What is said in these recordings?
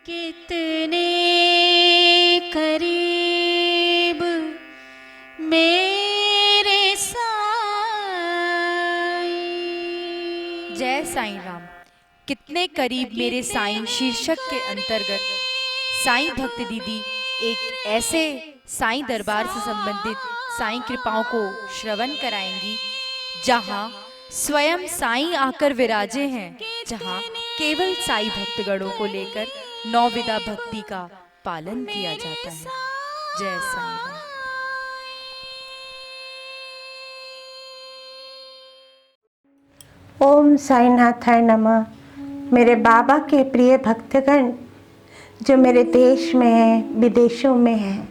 कितने करीब मेरे साईं। जय साईं राम। कितने करीब मेरे साईं शीर्षक के अंतर्गत साईं भक्त दीदी एक ऐसे साईं दरबार से संबंधित साईं कृपाओं को श्रवण कराएंगी जहां स्वयं साईं आकर विराजे हैं, जहां केवल साईं भक्तगणों को लेकर नौविधा भक्ति का पालन किया जाता है। जय साईं राम। ओम साईनाथाय नमः। मेरे बाबा के प्रिय भक्तगण जो मेरे देश में हैं, विदेशों में हैं,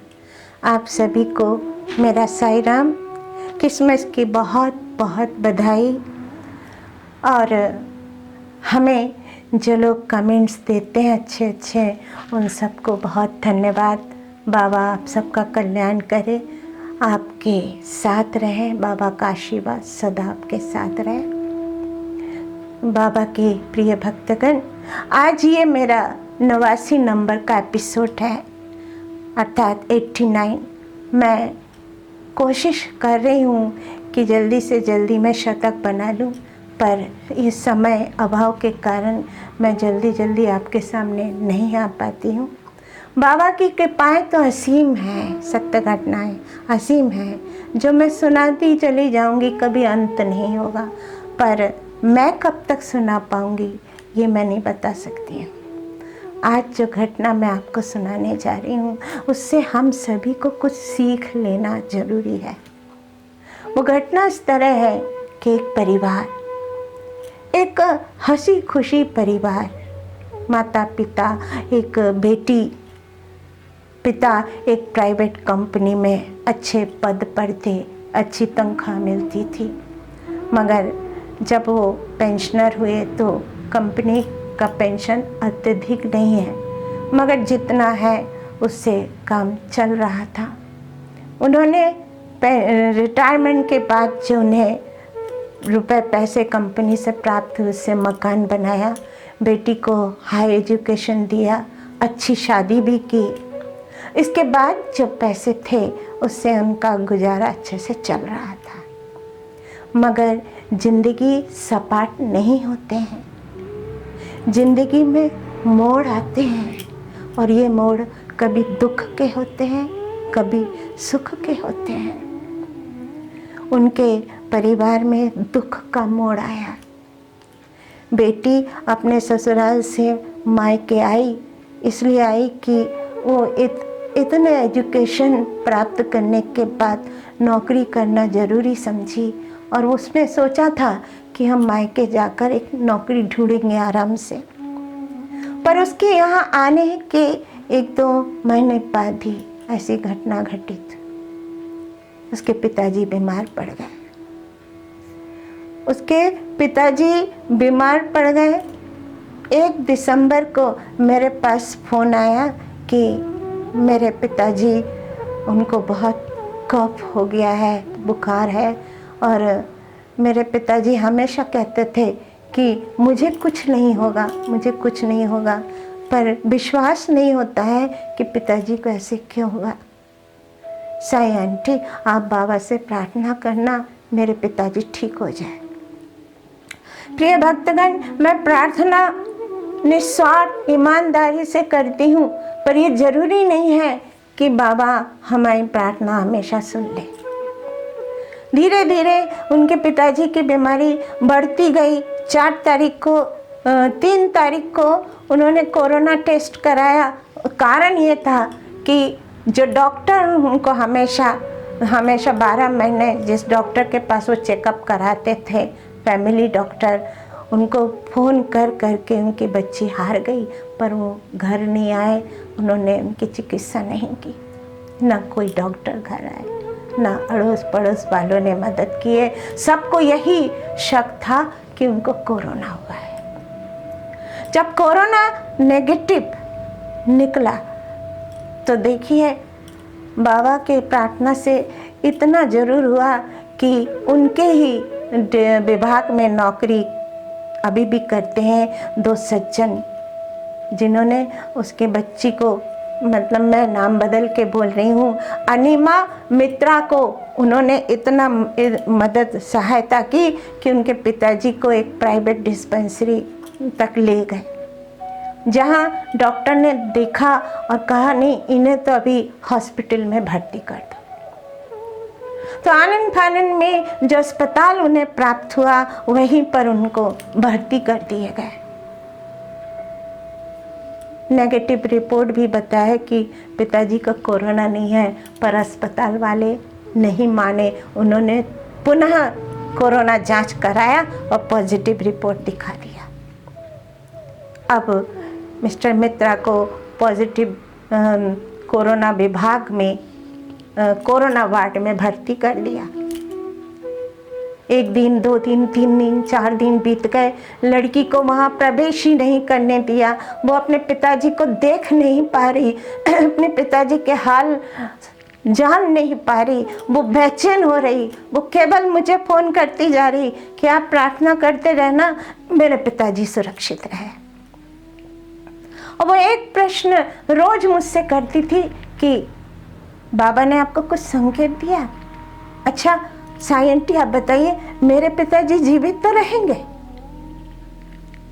आप सभी को मेरा साईं राम, क्रिसमस की बहुत बहुत बधाई। और हमें जो लोग कमेंट्स देते हैं अच्छे अच्छे, उन सबको बहुत धन्यवाद। बाबा आप सबका कल्याण करे, आपके साथ रहे, बाबा का आशीर्वाद सदा आपके साथ रहे। बाबा के प्रिय भक्तगण, आज ये मेरा 89 नंबर का एपिसोड है, अर्थात 89। मैं कोशिश कर रही हूँ कि जल्दी से जल्दी मैं शतक बना लूँ, पर इस समय अभाव के कारण मैं जल्दी आपके सामने नहीं आ पाती हूँ। बाबा की कृपाएँ तो असीम हैं, सत्य घटनाएँ असीम हैं, जो मैं सुनाती चली जाऊँगी, कभी अंत नहीं होगा। पर मैं कब तक सुना पाऊँगी ये मैं नहीं बता सकती हूँ। आज जो घटना मैं आपको सुनाने जा रही हूँ, उससे हम सभी को कुछ सीख लेना जरूरी है। वो घटना इस तरह है कि एक परिवार, एक हंसी खुशी परिवार, माता पिता, एक बेटी, पिता एक प्राइवेट कंपनी में अच्छे पद पर थे, अच्छी तनख्वाह मिलती थी, मगर जब वो पेंशनर हुए तो कंपनी का पेंशन अत्यधिक नहीं है, मगर जितना है उससे काम चल रहा था। उन्होंने रिटायरमेंट के बाद जो उन्हें रुपए पैसे कंपनी से प्राप्त हुए, उससे मकान बनाया, बेटी को हाई एजुकेशन दिया, अच्छी शादी भी की। इसके बाद जो पैसे थे उससे उनका गुजारा अच्छे से चल रहा था। मगर जिंदगी सपाट नहीं होते हैं, जिंदगी में मोड़ आते हैं, और ये मोड़ कभी दुख के होते हैं, कभी सुख के होते हैं। उनके परिवार में दुख का मोड़ आया। बेटी अपने ससुराल से मायके आई, इसलिए आई कि वो इतने एजुकेशन प्राप्त करने के बाद नौकरी करना ज़रूरी समझी, और उसने सोचा था कि हम मायके जाकर एक नौकरी ढूंढेंगे आराम से। पर उसके यहाँ आने के 1-2 महीने बाद ही ऐसी घटना घटित। उसके पिताजी बीमार पड़ गए। उसके पिताजी बीमार पड़ गए। 1 दिसंबर को मेरे पास फ़ोन आया कि मेरे पिताजी, उनको बहुत कफ हो गया है, बुखार है, और मेरे पिताजी हमेशा कहते थे कि मुझे कुछ नहीं होगा, मुझे कुछ नहीं होगा, पर विश्वास नहीं होता है कि पिताजी को ऐसे क्यों हुआ। साईं आंटी, आप बाबा से प्रार्थना करना मेरे पिताजी ठीक हो जाए। प्रिय भक्तगण, मैं प्रार्थना निस्वार्थ ईमानदारी से करती हूँ, पर ये जरूरी नहीं है कि बाबा हमारी प्रार्थना हमेशा सुन ले। धीरे धीरे उनके पिताजी की बीमारी बढ़ती गई। 3 तारीख को उन्होंने कोरोना टेस्ट कराया। कारण ये था कि जो डॉक्टर उनको हमेशा 12 महीने जिस डॉक्टर के पास वो चेकअप कराते थे, फैमिली डॉक्टर, उनको फ़ोन कर के उनकी बच्ची हार गई, पर वो घर नहीं आए, उन्होंने उनकी चिकित्सा नहीं की। ना कोई डॉक्टर घर आए, ना अड़ोस पड़ोस वालों ने मदद किए। सबको यही शक था कि उनको कोरोना हुआ है। जब कोरोना नेगेटिव निकला तो देखिए, बाबा के प्रार्थना से इतना ज़रूर हुआ कि उनके ही विभाग में नौकरी अभी भी करते हैं 2 सज्जन, जिन्होंने उसके बच्ची को, मतलब मैं नाम बदल के बोल रही हूँ, अनिमा मित्रा को उन्होंने इतना मदद सहायता की कि उनके पिताजी को एक प्राइवेट डिस्पेंसरी तक ले गए, जहाँ डॉक्टर ने देखा और कहा नहीं, इन्हें तो अभी हॉस्पिटल में भर्ती कर दो। तो आनंद फानंद में जो अस्पताल उन्हें प्राप्त हुआ वहीं पर उनको भर्ती कर दिए गए। नेगेटिव रिपोर्ट भी बताया कि पिताजी को कोरोना नहीं है, पर अस्पताल वाले नहीं माने। उन्होंने पुनः कोरोना जांच कराया और पॉजिटिव रिपोर्ट दिखा दिया। अब मिस्टर मित्रा को पॉजिटिव कोरोना विभाग में कोरोना वार्ड में भर्ती कर लिया। 1 दिन, 2 दिन, 3 दिन, 4 दिन बीत गए। लड़की को वहाँ प्रवेश ही नहीं करने दिया। वो अपने पिताजी को देख नहीं पा रही, अपने पिताजी के हाल जान नहीं पा रही, वो बेचैन हो रही। वो केवल मुझे फ़ोन करती जा रही कि आप प्रार्थना करते रहना, मेरे पिताजी सुरक्षित रहे। और वो एक प्रश्न रोज मुझसे करती थी कि बाबा ने आपको कुछ संकेत दिया? अच्छा साईं आंटी, आप बताइए मेरे पिताजी जीवित तो रहेंगे?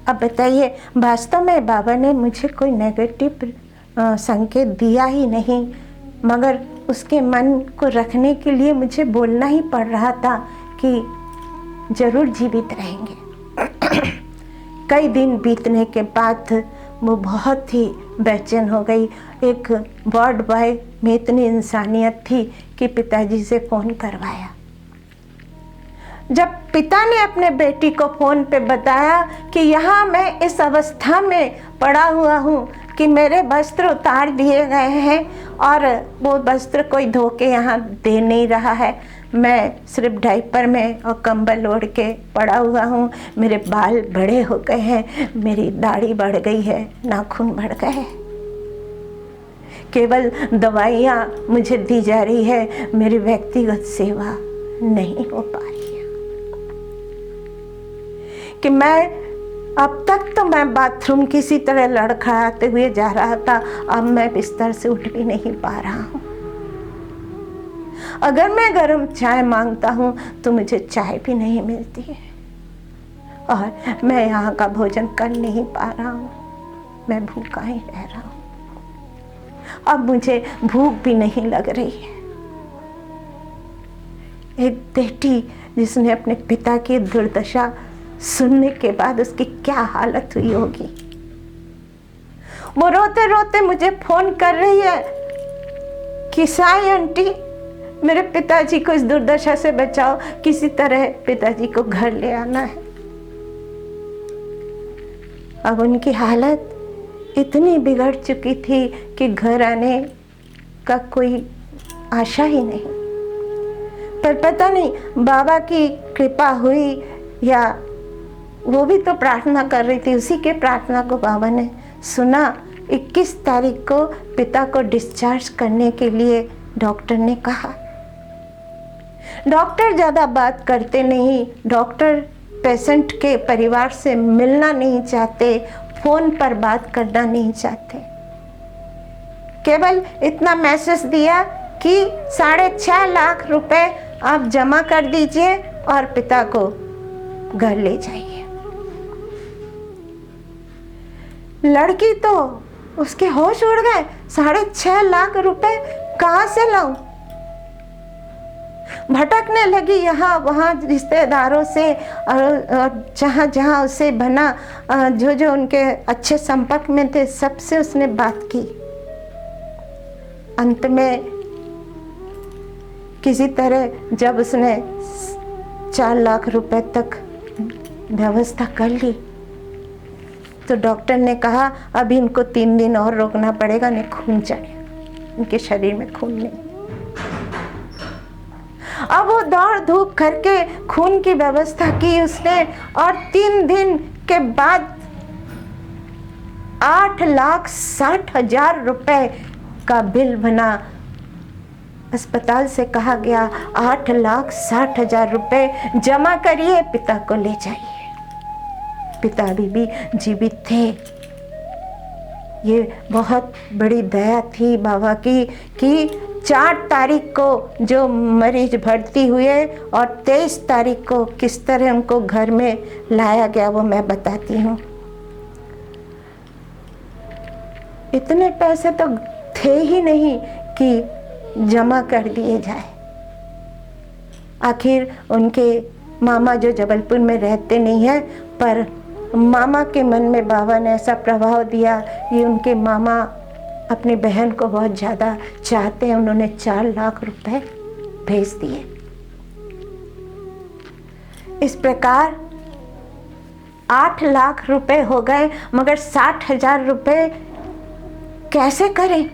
अब बताइए, वास्तव में बाबा ने मुझे कोई नेगेटिव संकेत दिया ही नहीं, मगर उसके मन को रखने के लिए मुझे बोलना ही पड़ रहा था कि जरूर जीवित रहेंगे। कई दिन बीतने के बाद वो बहुत ही बेचैन हो गई। एक वार्ड बॉय में इतनी इंसानियत थी कि पिताजी से फ़ोन करवाया। जब पिता ने अपने बेटी को फ़ोन पे बताया कि यहाँ मैं इस अवस्था में पड़ा हुआ हूँ कि मेरे वस्त्र उतार दिए गए हैं और वो वस्त्र कोई धो के यहाँ दे नहीं रहा है, मैं सिर्फ डायपर में और कंबल ओढ़ के पड़ा हुआ हूँ, मेरे बाल बड़े हो गए हैं, मेरी दाढ़ी बढ़ गई है, नाखून बढ़ गए हैं, केवल दवाइयाँ मुझे दी जा रही है, मेरी व्यक्तिगत सेवा नहीं हो पा रही है। कि मैं अब तक तो मैं बाथरूम किसी तरह लड़खड़ाते हुए जा रहा था, अब मैं बिस्तर से उठ भी नहीं पा रहा हूँ। अगर मैं गर्म चाय मांगता हूँ तो मुझे चाय भी नहीं मिलती है, और मैं यहाँ का भोजन कर नहीं पा रहा हूँ, मैं भूखा ही रह रहा हूँ। अब मुझे भूख भी नहीं लग रही है। एक बेटी जिसने अपने पिता की दुर्दशा सुनने के बाद उसकी क्या हालत हुई होगी। वो रोते रोते मुझे फोन कर रही है कि साईं आंटी मेरे पिताजी को इस दुर्दशा से बचाओ, किसी तरह पिताजी को घर ले आना है। अब उनकी हालत इतनी बिगड़ चुकी थी कि घर आने का कोई आशा ही नहीं। पर पता नहीं बाबा की कृपा हुई या वो भी तो प्रार्थना कर रही थी, उसी के प्रार्थना को बाबा ने सुना। 21 तारीख को पिता को डिस्चार्ज करने के लिए डॉक्टर ने कहा। डॉक्टर ज़्यादा बात करते नहीं, डॉक्टर पेशेंट के परिवार से मिलना नहीं चाहते, फ़ोन पर बात करना नहीं चाहते। केवल इतना मैसेज दिया कि 6.5 लाख रुपए आप जमा कर दीजिए और पिता को घर ले जाइए। लड़की तो उसके होश उड़ गए, 6.5 लाख रुपए कहाँ से लाऊं? भटकने लगी यहाँ वहाँ रिश्तेदारों से, और जहाँ जहाँ उसे बना, जो जो उनके अच्छे संपर्क में थे सबसे उसने बात की। अंत में किसी तरह जब उसने 4 लाख रुपए तक व्यवस्था कर ली तो डॉक्टर ने कहा अभी इनको 3 दिन और रोकना पड़ेगा, नहीं खून चढ़े, इनके शरीर में खून नहीं। अब वो दौड़ धूप करके खून की व्यवस्था की उसने, और 3 दिन के बाद 8,60,000 रुपए का बिल बना। अस्पताल से कहा गया 8,60,000 रुपए जमा करिए, पिता को ले जाइए। पिता अभी भी जीवित थे। ये बहुत बड़ी दया थी बाबा की कि 4 तारीख को जो मरीज भर्ती हुए और 23 तारीख को किस तरह उनको घर में लाया गया वो मैं बताती हूँ। इतने पैसे तो थे ही नहीं कि जमा कर दिए जाए। आखिर उनके मामा जो जबलपुर में रहते नहीं है, पर मामा के मन में बाबा ने ऐसा प्रभाव दिया, ये उनके मामा अपनी बहन को बहुत ज़्यादा चाहते हैं, उन्होंने 4 लाख रुपए भेज दिए। इस प्रकार 8 लाख रुपए हो गए, मगर 60,000 रुपए कैसे करें?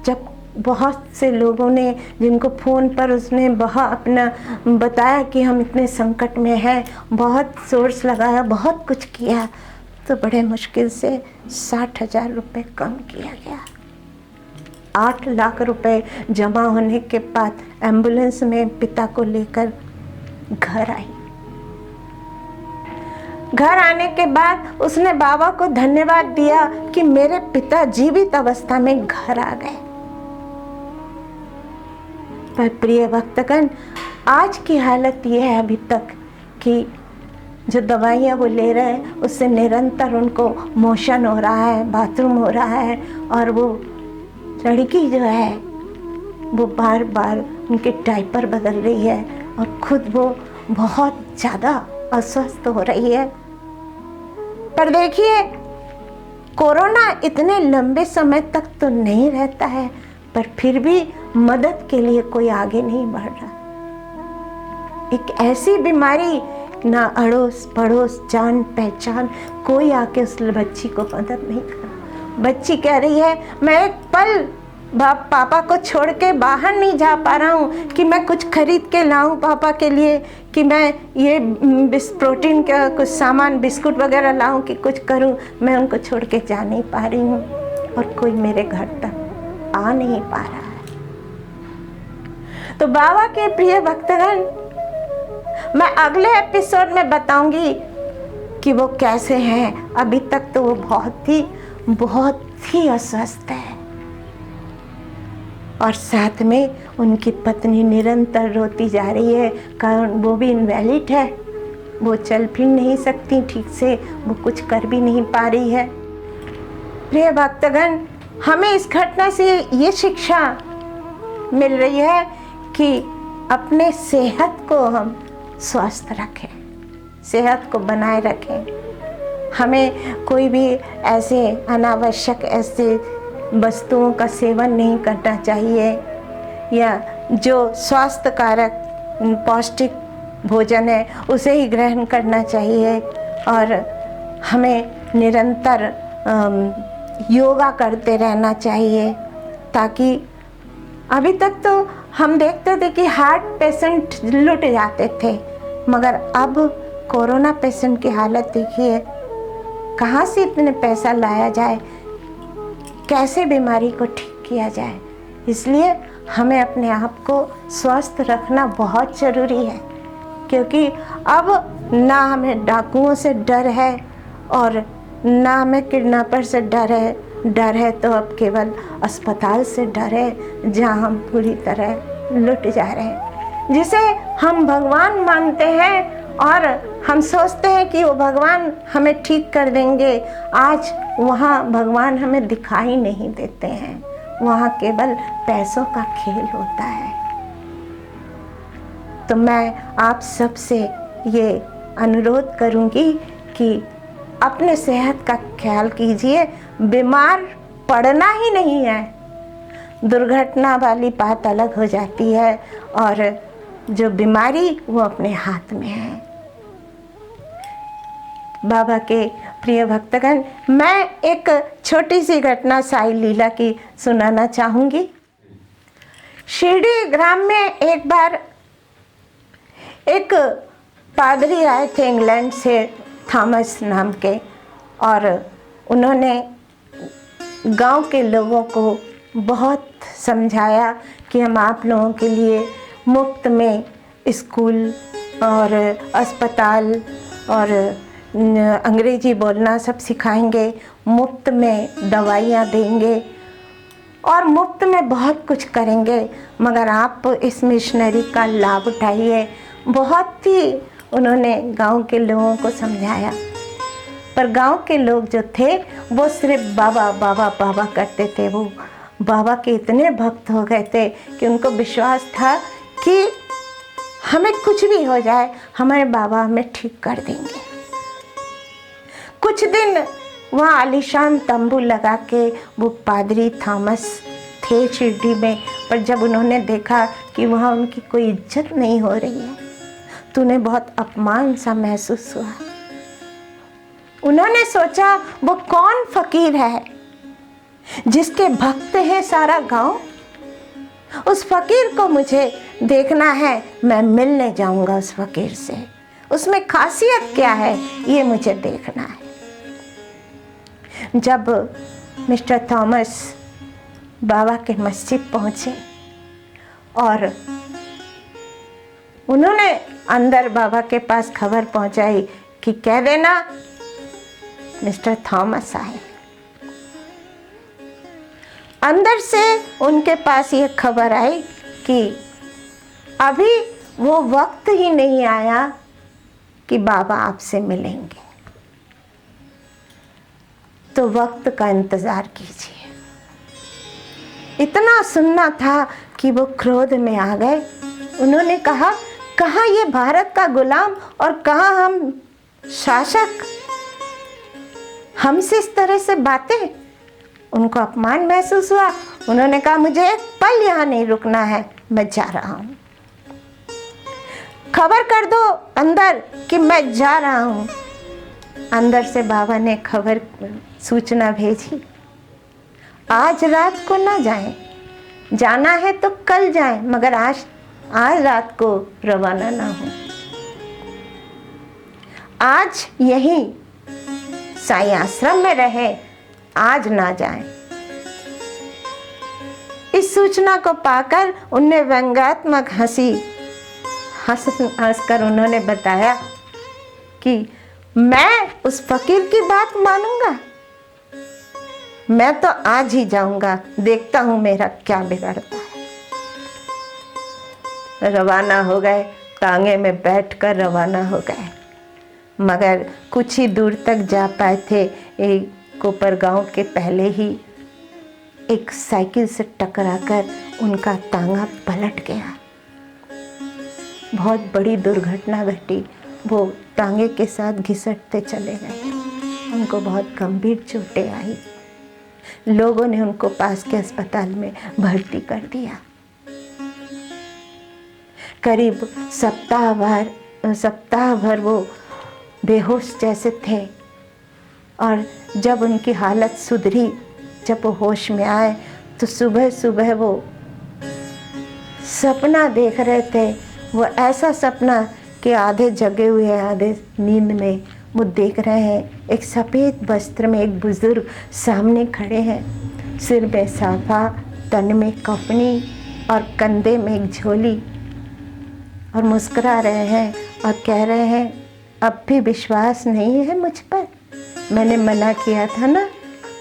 जब बहुत से लोगों ने, जिनको फ़ोन पर उसने बहुत अपना बताया कि हम इतने संकट में हैं, बहुत सोर्स लगाया, बहुत कुछ किया, तो बड़े मुश्किल से 60,000 रुपये कम किया गया। 8 लाख रुपए जमा होने के बाद एम्बुलेंस में पिता को लेकर घर आई। घर आने के बाद उसने बाबा को धन्यवाद दिया कि मेरे पिता जीवित अवस्था में घर आ गए। पर प्रिय भक्तगण, आज की हालत ये है अभी तक कि जो दवाइयाँ वो ले रहे हैं उससे निरंतर उनको मोशन हो रहा है, बाथरूम हो रहा है, और वो लड़की जो है वो बार बार उनके डायपर बदल रही है और खुद वो बहुत ज़्यादा अस्वस्थ हो रही है। पर देखिए, कोरोना इतने लंबे समय तक तो नहीं रहता है, पर फिर भी मदद के लिए कोई आगे नहीं बढ़ रहा। एक ऐसी बीमारी, ना अड़ोस पड़ोस जान पहचान कोई आके उस बच्ची को मदद नहीं कर। बच्ची कह रही है, मैं एक पल पापा को छोड़ के बाहर नहीं जा पा रहा हूँ कि मैं कुछ खरीद के लाऊं पापा के लिए, कि मैं ये प्रोटीन का कुछ सामान बिस्कुट वगैरह लाऊं, कि कुछ करूं। मैं उनको छोड़ के जा नहीं पा रही हूँ और कोई मेरे घर तक आ नहीं पा रहा है। तो बाबा के प्रिय भक्तगण, मैं अगले एपिसोड में बताऊंगी कि वो कैसे हैं। अभी तक तो वो बहुत ही अस्वस्थ है, और साथ में उनकी पत्नी निरंतर रोती जा रही है, कारण वो भी इनवैलिड है, वो चल फिर नहीं सकती ठीक से, वो कुछ कर भी नहीं पा रही है। प्रिय भक्तगण, हमें इस घटना से ये शिक्षा मिल रही है कि अपने सेहत को हम स्वस्थ रखें, सेहत को बनाए रखें। हमें कोई भी ऐसे अनावश्यक ऐसे वस्तुओं का सेवन नहीं करना चाहिए, या जो स्वास्थ्य कारक पौष्टिक भोजन है उसे ही ग्रहण करना चाहिए। और हमें निरंतर योगा करते रहना चाहिए, ताकि अभी तक तो हम देखते थे कि हार्ट पेशेंट लुट जाते थे, मगर अब कोरोना पेशेंट की हालत देखिए, कहाँ से इतने पैसा लाया जाए, कैसे बीमारी को ठीक किया जाए। इसलिए हमें अपने आप को स्वस्थ रखना बहुत ज़रूरी है, क्योंकि अब ना हमें डाकुओं से डर है और ना हमें किडनैपर से डर है तो अब केवल अस्पताल से डर है, जहाँ हम पूरी तरह लुट जा रहे हैं। जिसे हम भगवान मानते हैं और हम सोचते हैं कि वो भगवान हमें ठीक कर देंगे, आज वहाँ भगवान हमें दिखाई नहीं देते हैं, वहाँ केवल पैसों का खेल होता है। तो मैं आप सबसे ये अनुरोध करूँगी कि अपने सेहत का ख्याल कीजिए। बीमार पड़ना ही नहीं है, दुर्घटना वाली बात अलग हो जाती है, और जो बीमारी वो अपने हाथ में है। बाबा के प्रिय भक्तगण, मैं एक छोटी सी घटना साई लीला की सुनाना चाहूँगी। शिरडी ग्राम में एक बार एक पादरी आए थे इंग्लैंड से, थॉमस नाम के, और उन्होंने गांव के लोगों को बहुत समझाया कि हम आप लोगों के लिए मुफ्त में स्कूल और अस्पताल और अंग्रेजी बोलना सब सिखाएंगे, मुफ्त में दवाइयाँ देंगे और मुफ्त में बहुत कुछ करेंगे, मगर आप इस मिशनरी का लाभ उठाइए। बहुत ही उन्होंने गांव के लोगों को समझाया, पर गांव के लोग जो थे वो सिर्फ बाबा बाबा बाबा करते थे। वो बाबा के इतने भक्त हो गए थे कि उनको विश्वास था कि हमें कुछ भी हो जाए हमारे बाबा हमें ठीक कर देंगे। कुछ दिन वहाँ आलीशान तंबू लगा के वो पादरी थॉमस थे शिरडी में, पर जब उन्होंने देखा कि वहाँ उनकी कोई इज्जत नहीं हो रही है तो उन्हें बहुत अपमान सा महसूस हुआ। उन्होंने सोचा वो कौन फकीर है जिसके भक्त है सारा गांव, उस फकीर को मुझे देखना है, मैं मिलने जाऊंगा उस फकीर से, उसमें खासियत क्या है ये मुझे देखना है। जब मिस्टर थॉमस बाबा के मस्जिद पहुंचे और उन्होंने अंदर बाबा के पास खबर पहुंचाई कि कह देना मिस्टर थॉमस आए। अंदर से उनके पास ये खबर आई कि अभी वो वक्त ही नहीं आया कि बाबा आपसे मिलेंगे, तो वक्त का इंतजार कीजिए। इतना सुनना था कि वो क्रोध में आ गए। उन्होंने कहा, कहाँ ये भारत का गुलाम और कहाँ हम शासक, हमसे इस तरह से बातें। उनको अपमान महसूस हुआ। उन्होंने कहा, मुझे एक पल यहाँ नहीं रुकना है, मैं जा रहा हूँ। खबर कर दो अंदर कि मैं जा रहा हूँ। अंदर से बाबा ने खबर सूचना भेजी, आज रात को ना जाएं, जाना है तो कल जाएं, मगर आज रात को रवाना ना हो। आज यहीं साईं आश्रम में रहे, आज ना जाएं। इस सूचना को पाकर उनने व्यंग्यात्मक हंसकर उन्होंने बताया कि मैं उस फकीर की बात मानूंगा, मैं तो आज ही जाऊंगा, देखता हूं मेरा क्या बिगड़ता है। रवाना हो गए, टांगे में बैठकर रवाना हो गए, मगर कुछ ही दूर तक जा पाए थे। एक कोपर गांव के पहले ही एक साइकिल से टकराकर उनका टांगा पलट गया। बहुत बड़ी दुर्घटना घटी। वो टांगे के साथ घिसटते चले गए। उनको बहुत गंभीर चोटें आई। लोगों ने उनको पास के अस्पताल में भर्ती कर दिया। करीब सप्ताह भर वो बेहोश जैसे थे, और जब उनकी हालत सुधरी, जब वो होश में आए, तो सुबह सुबह वो सपना देख रहे थे। वो ऐसा सपना कि आधे जगे हुए आधे नींद में वो देख रहे हैं, एक सफ़ेद वस्त्र में एक बुजुर्ग सामने खड़े हैं, सिर में साफा, तन में कफनी और कंधे में एक झोली, और मुस्कुरा रहे हैं और कह रहे हैं, अब भी विश्वास नहीं है मुझ पर? मैंने मना किया था ना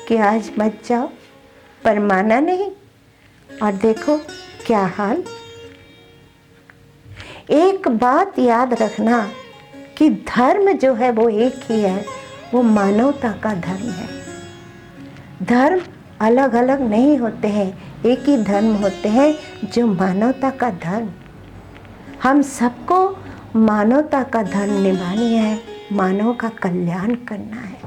कि आज मत जाओ, पर माना नहीं, और देखो क्या हाल। एक बात याद रखना कि धर्म जो है वो एक ही है, वो मानवता का धर्म है। धर्म अलग अलग नहीं होते हैं, एक ही धर्म होते हैं जो मानवता का धर्म। हम सबको मानवता का धर्म निभानी है, मानव का कल्याण करना है।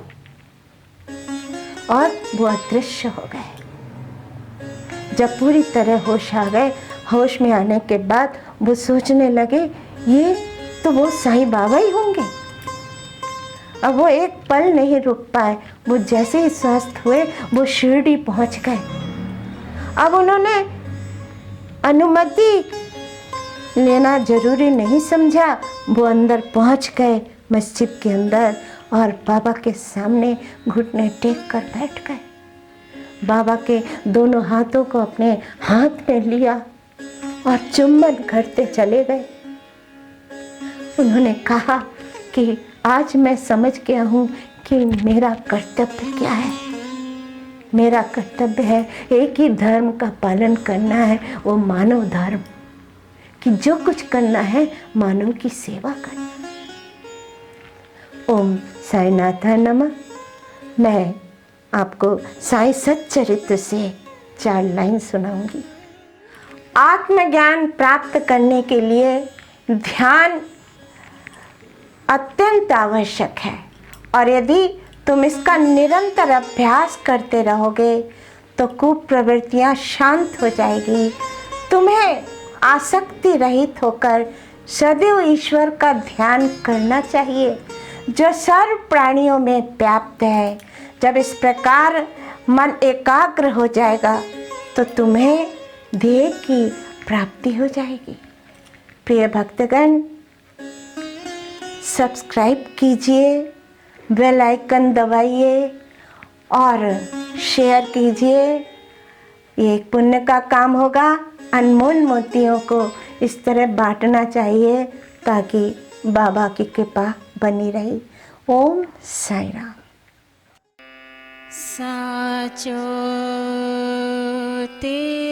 और वो अदृश्य हो गए। जब पूरी तरह होश आ गए, होश में आने के बाद वो सोचने लगे, ये तो वो साईं बाबा ही होंगे। अब वो एक पल नहीं रुक पाए। वो जैसे ही स्वस्थ हुए वो शिरडी पहुंच गए। अब उन्होंने अनुमति लेना जरूरी नहीं समझा, वो अंदर पहुंच गए मस्जिद के अंदर, और बाबा के सामने घुटने टेक कर बैठ गए। बाबा के दोनों हाथों को अपने हाथ में लिया और चुम्बन करते चले गए। उन्होंने कहा कि आज मैं समझ गया हूँ कि मेरा कर्तव्य क्या है। मेरा कर्तव्य है एक ही धर्म का पालन करना है, वो मानव धर्म, कि जो कुछ करना है मानव की सेवा करना है। ओम साईनाथाय नमः। मैं आपको साईं सच्चरित्र से 4 लाइन सुनाऊंगी। आत्मज्ञान प्राप्त करने के लिए ध्यान अत्यंत आवश्यक है, और यदि तुम इसका निरंतर अभ्यास करते रहोगे तो कुप्रवृत्तियाँ शांत हो जाएगी। तुम्हें आसक्ति रहित होकर सदैव ईश्वर का ध्येय करना चाहिए जो सर्व प्राणियों में व्याप्त है। जब इस प्रकार मन एकाग्र हो जाएगा तो तुम्हें ध्येय की प्राप्ति हो जाएगी। प्रिय भक्तगण, सब्सक्राइब कीजिए, बेल आइकन दबाइए और शेयर कीजिए। ये एक पुण्य का काम होगा। अनमोल मोतियों को इस तरह बांटना चाहिए ताकि बाबा की कृपा बनी रही। ओम साई राम। साचो ते